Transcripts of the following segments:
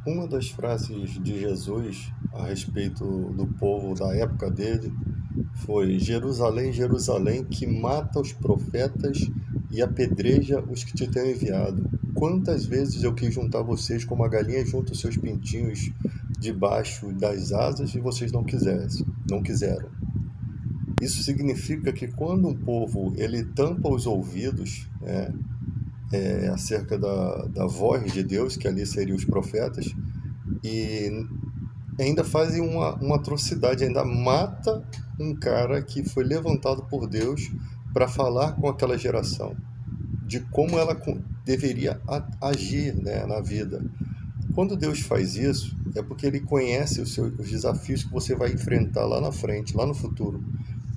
Uma das frases de Jesus a respeito do povo da época dele foi: Jerusalém, Jerusalém, que mata os profetas e apedreja os que te tenho enviado. Quantas vezes eu quis juntar vocês como a galinha junta os seus pintinhos debaixo das asas e vocês não quiseram. Isso significa que quando um povo ele tampa os ouvidos, acerca da voz de Deus, que ali seriam os profetas, e ainda fazem uma atrocidade, ainda mata um cara que foi levantado por Deus para falar com aquela geração de como ela deveria agir, né, na vida. Quando Deus faz isso, é porque Ele conhece os desafios que você vai enfrentar lá na frente, lá no futuro,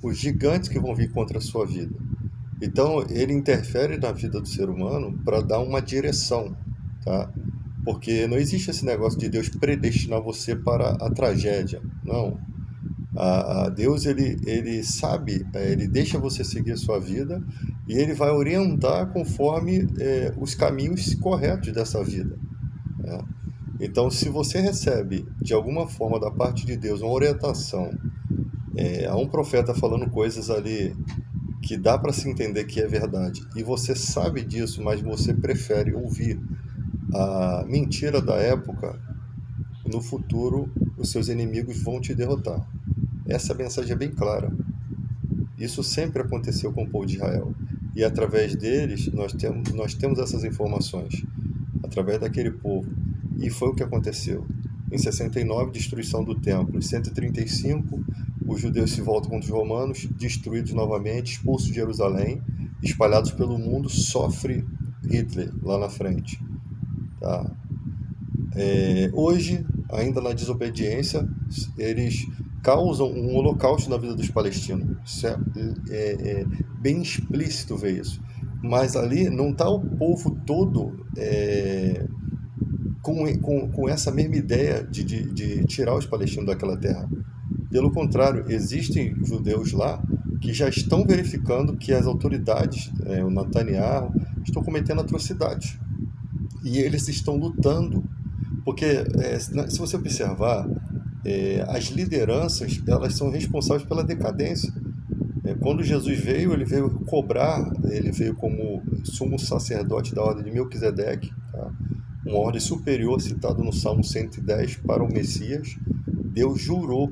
os gigantes que vão vir contra a sua vida. Então, Ele interfere na vida do ser humano para dar uma direção, tá? Porque não existe esse negócio de Deus predestinar você para a tragédia. Não. A Deus, ele sabe, ele deixa você seguir a sua vida e ele vai orientar conforme os caminhos corretos dessa vida, né? Então, se você recebe, de alguma forma, da parte de Deus, uma orientação, a um profeta falando coisas ali que dá para se entender que é verdade, e você sabe disso, mas você prefere ouvir a mentira da época, no futuro os seus inimigos vão te derrotar. Essa mensagem é bem clara. Isso sempre aconteceu com o povo de Israel. E através deles nós temos essas informações. Através daquele povo. E foi o que aconteceu. Em 69, destruição do templo. Em 135, os judeus se voltam contra os romanos, destruídos novamente, expulsos de Jerusalém, espalhados pelo mundo, sofre Hitler lá na frente. Tá? Hoje, ainda na desobediência, eles causam um holocausto na vida dos palestinos. Isso é bem explícito ver isso. Mas ali não está o povo todo com essa mesma ideia de tirar os palestinos daquela terra. Pelo contrário, existem judeus lá que já estão verificando que as autoridades, o Netanyahu, estão cometendo atrocidades. E eles estão lutando, porque se você observar, as lideranças, elas são responsáveis pela decadência. Quando Jesus veio, ele veio cobrar, ele veio como sumo sacerdote da ordem de Melquisedeque, tá? Uma ordem superior citada no Salmo 110 para o Messias. Deus jurou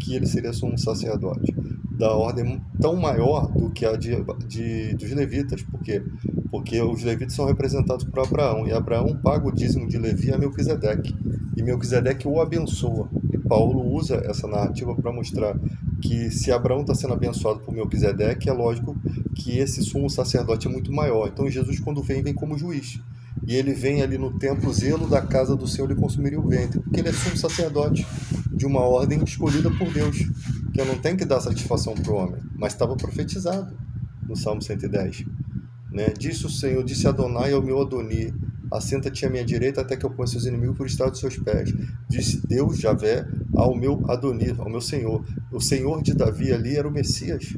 que ele seria sumo sacerdote da ordem tão maior do que a dos levitas. Por quê? Porque os levitas são representados por Abraão, e Abraão paga o dízimo de Levi a Melquisedeque, e Melquisedeque o abençoa. E Paulo usa essa narrativa para mostrar que se Abraão está sendo abençoado por Melquisedeque, é lógico que esse sumo sacerdote é muito maior. Então Jesus, quando vem como juiz. E ele vem ali no templo, zelo da casa do Senhor, ele consumiria o ventre, porque ele é sumo sacerdote de uma ordem escolhida por Deus, que não tem que dar satisfação para o homem, mas estava profetizado no Salmo 110. Né? Disse o Senhor, disse Adonai ao meu Adoni, assenta-te à minha direita até que eu ponha seus inimigos por estrado dos seus pés. Disse Deus, Javé, ao meu Adoni, ao meu Senhor. O Senhor de Davi ali era o Messias.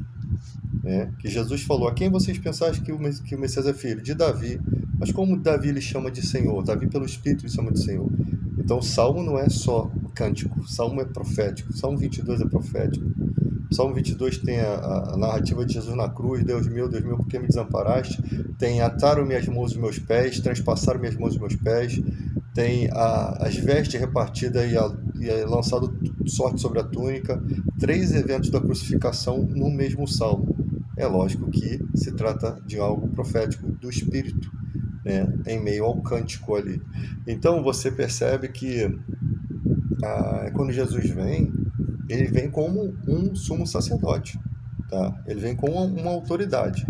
Que Jesus falou: a quem vocês pensam que o Messias é filho? De Davi. Mas como Davi lhe chama de Senhor? Davi pelo Espírito lhe chama de Senhor. Então o Salmo não é só cântico, o Salmo é profético. O Salmo 22 é profético. O Salmo 22 tem a narrativa de Jesus na cruz: Deus meu, por que me desamparaste? Tem ataram minhas mãos os meus pés, transpassaram minhas mãos os meus pés. Tem as vestes repartidas e lançado sorte sobre a túnica. 3 eventos da crucificação no mesmo Salmo. É lógico que se trata de algo profético do Espírito, né, em meio ao cântico ali. Então você percebe que quando Jesus vem, ele vem como um sumo sacerdote, tá? Ele vem com uma autoridade.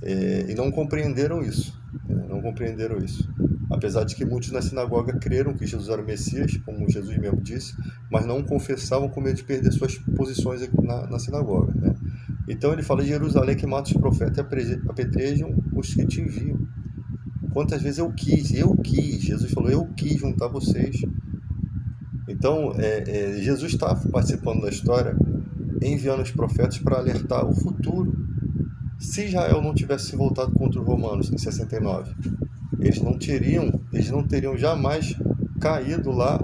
E não compreenderam isso. Não compreenderam isso. Apesar de que muitos na sinagoga creram que Jesus era o Messias, como Jesus mesmo disse, mas não confessavam com medo de perder suas posições na sinagoga, né? Então ele fala: Jerusalém que mata os profetas e apedrejam os que te enviam. Quantas vezes eu quis, Jesus falou: eu quis juntar vocês. Então Jesus está participando da história, enviando os profetas para alertar o futuro. Se Israel não tivesse se voltado contra os romanos em 69, eles não teriam jamais caído lá,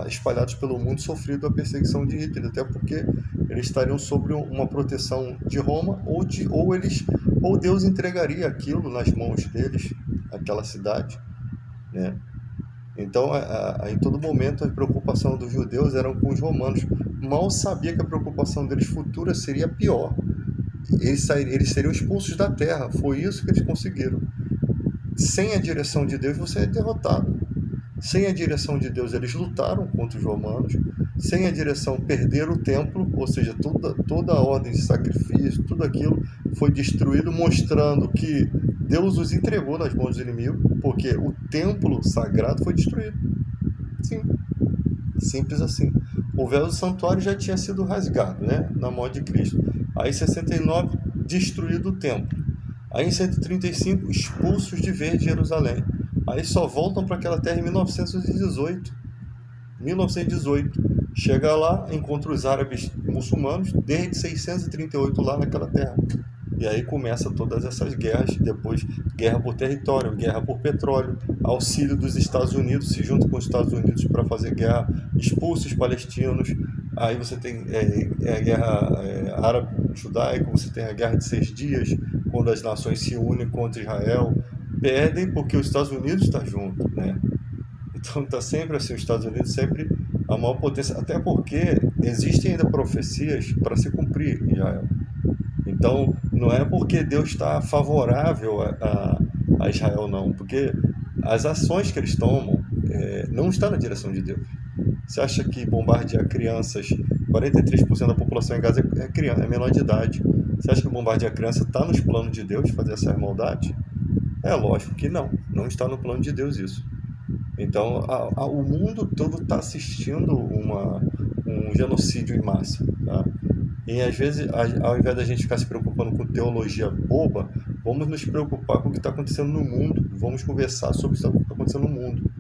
espalhados pelo mundo, sofrido a perseguição de Hitler, até porque eles estariam sob uma proteção de Roma, ou Deus entregaria aquilo nas mãos deles, aquela cidade, né? Então, em todo momento, a preocupação dos judeus era com os romanos. Mal sabia que a preocupação deles futura seria pior. Eles seriam expulsos da terra. Foi isso que eles conseguiram. Sem a direção de Deus, você é derrotado. Sem a direção de Deus, eles lutaram contra os romanos. Sem a direção, perderam o templo, ou seja, toda a ordem de sacrifício, tudo aquilo foi destruído, mostrando que Deus os entregou nas mãos do inimigo, porque o templo sagrado foi destruído. Sim, simples assim. O véu do santuário já tinha sido rasgado, né, na morte de Cristo. Aí em 69, destruído o templo. Aí em 135, expulsos de vez de Jerusalém. Aí só voltam para aquela terra em 1918. 1918. Chega lá, encontra os árabes muçulmanos, desde 638 lá naquela terra. E aí começa todas essas guerras, depois guerra por território, guerra por petróleo, auxílio dos Estados Unidos, se junta com os Estados Unidos para fazer guerra, expulsa os palestinos. Aí você tem a guerra árabe-judaica, você tem a guerra de 6 dias, quando as nações se unem contra Israel. Perdem porque os Estados Unidos estão junto, né? Então está sempre assim, os Estados Unidos sempre a maior potência, até porque existem ainda profecias para se cumprir em Israel. Então, não é porque Deus está favorável a Israel, não. Porque as ações que eles tomam não estão na direção de Deus. Você acha que bombardear crianças, 43% da população em Gaza é criança, é menor de idade. Você acha que bombardear criança está nos planos de Deus, fazer essas maldades? É lógico que não. Não está no plano de Deus isso. Então, o mundo todo está assistindo um genocídio em massa, tá? E às vezes, ao invés da gente ficar se preocupando com teologia boba, vamos nos preocupar com o que está acontecendo no mundo, vamos conversar sobre o que está acontecendo no mundo.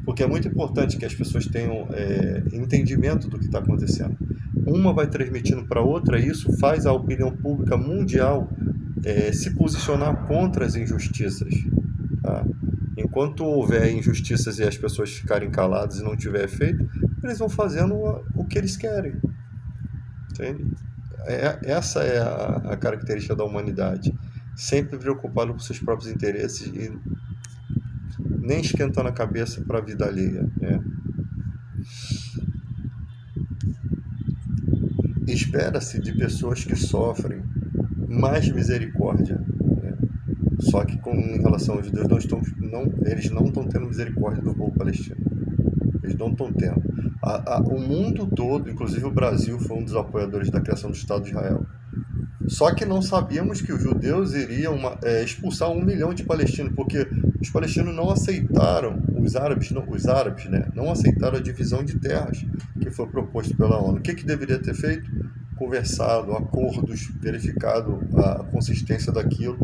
Porque é muito importante que as pessoas tenham entendimento do que está acontecendo. Uma vai transmitindo para a outra, e isso faz a opinião pública mundial se posicionar contra as injustiças, tá? Enquanto houver injustiças e as pessoas ficarem caladas e não tiver efeito, eles vão fazendo o que eles querem. Entende? Essa é a característica da humanidade. Sempre preocupado com seus próprios interesses e nem esquentando a cabeça para a vida alheia, né? Espera-se de pessoas que sofrem mais misericórdia, né? Só que em relação aos judeus, eles não estão tendo misericórdia do povo palestino. Eles não estão tendo. O mundo todo, inclusive o Brasil, foi um dos apoiadores da criação do Estado de Israel. Só que não sabíamos que os judeus iriam expulsar 1 milhão de palestinos, porque os palestinos não aceitaram, os árabes, né, não aceitaram a divisão de terras que foi proposto pela ONU. O que deveria ter feito? Conversado, acordos, verificado a consistência daquilo.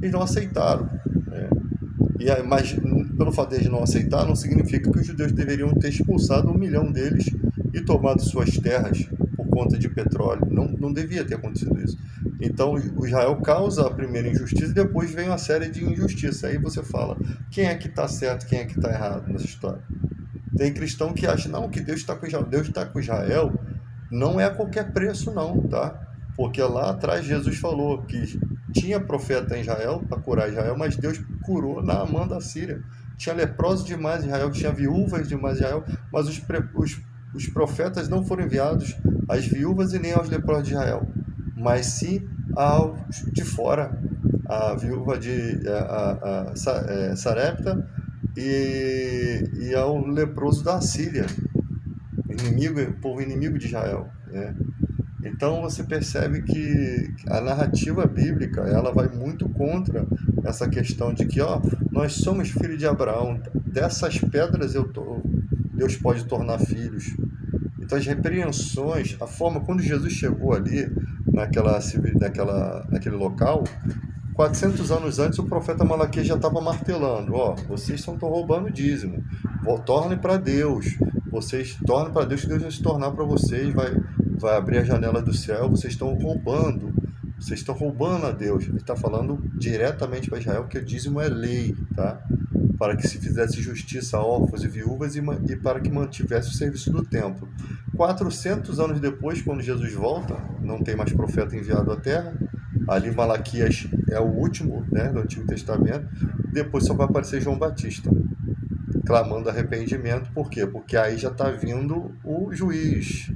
Eles não aceitaram, né? Mas pelo fato de eles não aceitar, não significa que os judeus deveriam ter expulsado 1 milhão deles e tomado suas terras por conta de petróleo. Não devia ter acontecido isso. Então o Israel causa a primeira injustiça e depois vem uma série de injustiças. Aí você fala, quem é que está certo, quem é que está errado nessa história? Tem cristão que acha, não, que Deus está com Israel. Deus está com Israel não é a qualquer preço não, tá? Porque lá atrás Jesus falou que tinha profeta em Israel para curar Israel, mas Deus curou Naamã da Síria. Tinha leprosos demais em Israel, tinha viúvas demais em Israel, mas os profetas não foram enviados às viúvas e nem aos leprosos de Israel, mas sim aos de fora, a viúva de Sarepta e ao leproso da Síria, povo inimigo de Israel, né? Então você percebe que a narrativa bíblica ela vai muito contra essa questão de que nós somos filhos de Abraão, dessas pedras Deus pode tornar filhos. Então as repreensões, a forma quando Jesus chegou ali naquele local, 400 anos antes o profeta Malaquias já estava martelando, vocês estão roubando dízimo, tornem para Deus, vocês tornem para Deus que Deus vai se tornar para vocês, vai abrir a janela do céu, vocês estão roubando a Deus. Ele está falando diretamente para Israel, que o dízimo é lei, tá? para que se fizesse justiça a órfãos e viúvas e para que mantivesse o serviço do templo. 400 anos depois, quando Jesus volta, não tem mais profeta enviado à terra, ali Malaquias é o último, né, do Antigo Testamento, depois só vai aparecer João Batista, clamando arrependimento. Por quê? Porque aí já está vindo o juiz,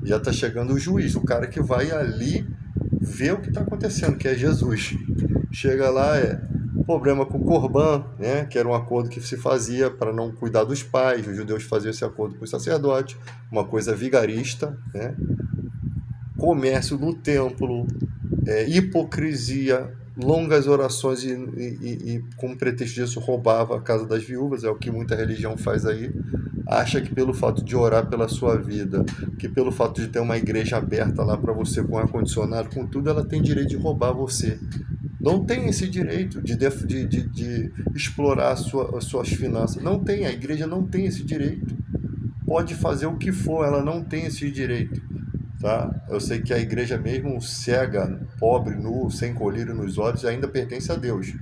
já está chegando o juiz, o cara que vai ali ver o que está acontecendo, que é Jesus. Chega lá, problema com o Corban, né, que era um acordo que se fazia para não cuidar dos pais, os judeus faziam esse acordo com os sacerdotes, uma coisa vigarista, né, comércio no templo, hipocrisia, longas orações e com pretexto disso roubava a casa das viúvas, é o que muita religião faz aí. Acha que pelo fato de orar pela sua vida, que pelo fato de ter uma igreja aberta lá para você com ar-condicionado, com tudo, ela tem direito de roubar você. Não tem esse direito de explorar as suas finanças. Não tem, a igreja não tem esse direito. Pode fazer o que for, ela não tem esse direito. Tá? Eu sei que a igreja mesmo cega, pobre, nu, sem colírio nos olhos, ainda pertence a Deus.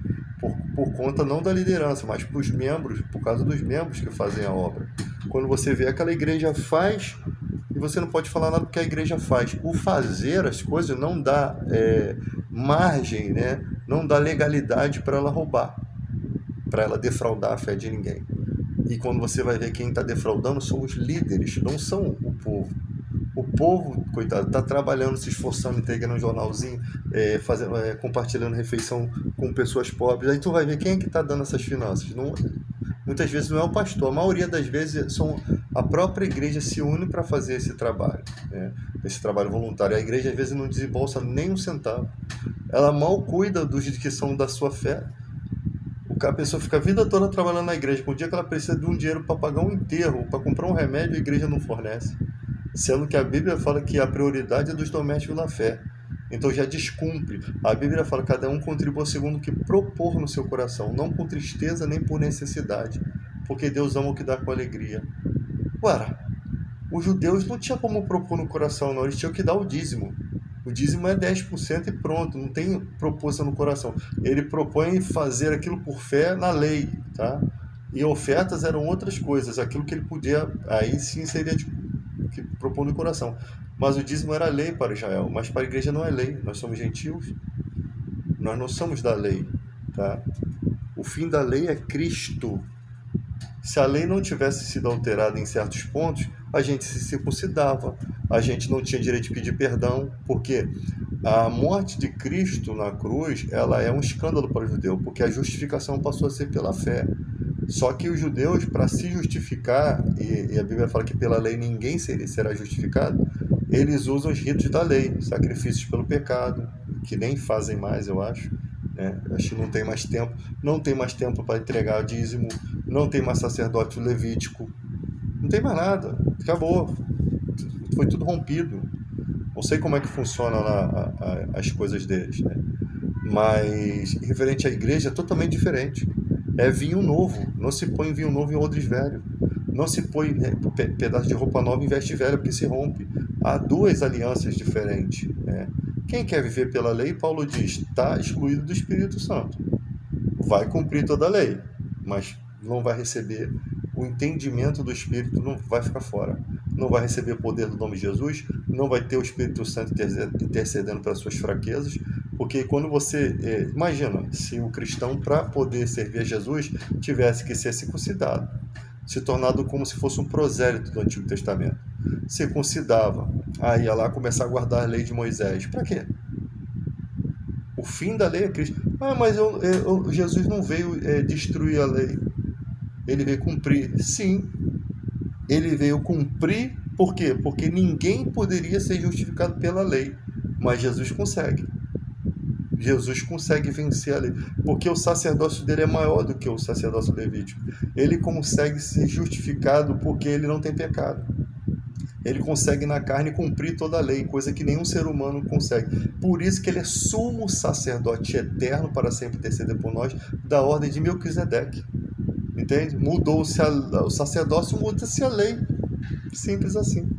Por conta não da liderança, mas por causa dos membros que fazem a obra. Quando você vê aquela igreja faz, e você não pode falar nada do que a igreja faz. O fazer as coisas não dá margem, né? Não dá legalidade para ela roubar, para ela defraudar a fé de ninguém. E quando você vai ver quem está defraudando são os líderes, não são o povo. O povo, coitado, está trabalhando, se esforçando, entregando um jornalzinho, compartilhando refeição com pessoas pobres. Aí tu vai ver quem é que está dando essas finanças. Não, muitas vezes não é o pastor, a maioria das vezes a própria igreja se une para fazer esse trabalho, né? Esse trabalho voluntário. A igreja às vezes não desembolsa nem um centavo. Ela mal cuida dos que são da sua fé. A pessoa fica a vida toda trabalhando na igreja. Com o dia que ela precisa de um dinheiro para pagar um enterro, para comprar um remédio, a igreja não fornece. Sendo que a Bíblia fala que a prioridade é dos domésticos da fé. Então já descumpre. A Bíblia fala que cada um contribua segundo o que propor no seu coração, não com tristeza nem por necessidade, porque Deus ama o que dá com alegria. Ora, os judeus não tinham como propor no coração, não. Eles tinham que dar o dízimo. O dízimo é 10% e pronto, não tem proposta no coração. Ele propõe fazer aquilo por fé na lei, tá? E ofertas eram outras coisas, aquilo que ele podia, aí sim seria que propõe no coração. Mas o dízimo era lei para Israel, mas para a igreja não é lei. Nós somos gentios, nós não somos da lei, tá? O fim da lei é Cristo. Se a lei não tivesse sido alterada em certos pontos, a gente se circuncidava, a gente não tinha direito de pedir perdão, porque a morte de Cristo na cruz, ela é um escândalo para o judeu, porque a justificação passou a ser pela fé. Só que os judeus, para se justificar, e a Bíblia fala que pela lei ninguém será justificado, eles usam os ritos da lei, sacrifícios pelo pecado, que nem fazem mais, eu acho. Acho que não tem mais tempo. Não tem mais tempo para entregar dízimo, não tem mais sacerdote levítico, não tem mais nada, acabou. Foi tudo rompido. Não sei como é que funciona lá as coisas deles, né? Mas referente à igreja é totalmente diferente. É vinho novo, não se põe vinho novo em odres velho, não se põe pedaço de roupa nova em veste velha, porque se rompe. Há duas alianças diferentes, né? Quem quer viver pela lei, Paulo diz, está excluído do Espírito Santo. Vai cumprir toda a lei, mas não vai receber o entendimento do Espírito, não vai ficar fora. Não vai receber o poder do nome de Jesus, não vai ter o Espírito Santo intercedendo pelas suas fraquezas, porque quando você... imagina, se o cristão, para poder servir a Jesus, tivesse que ser circuncidado, se tornado como se fosse um prosélito do Antigo Testamento. Circuncidava, aí ia lá começar a guardar a lei de Moisés. Para quê? O fim da lei é Cristo. Mas Jesus não veio destruir a lei. Ele veio cumprir. Sim, ele veio cumprir. Por quê? Porque ninguém poderia ser justificado pela lei. Mas Jesus consegue. Jesus consegue vencer a lei. Porque o sacerdócio dele é maior do que o sacerdócio levítico. Ele consegue ser justificado porque ele não tem pecado. Ele consegue na carne cumprir toda a lei, coisa que nenhum ser humano consegue. Por isso que ele é sumo sacerdote eterno para sempre interceder por nós, da ordem de Melquisedeque. Entende? Mudou-se o sacerdócio, muda-se a lei. Simples assim.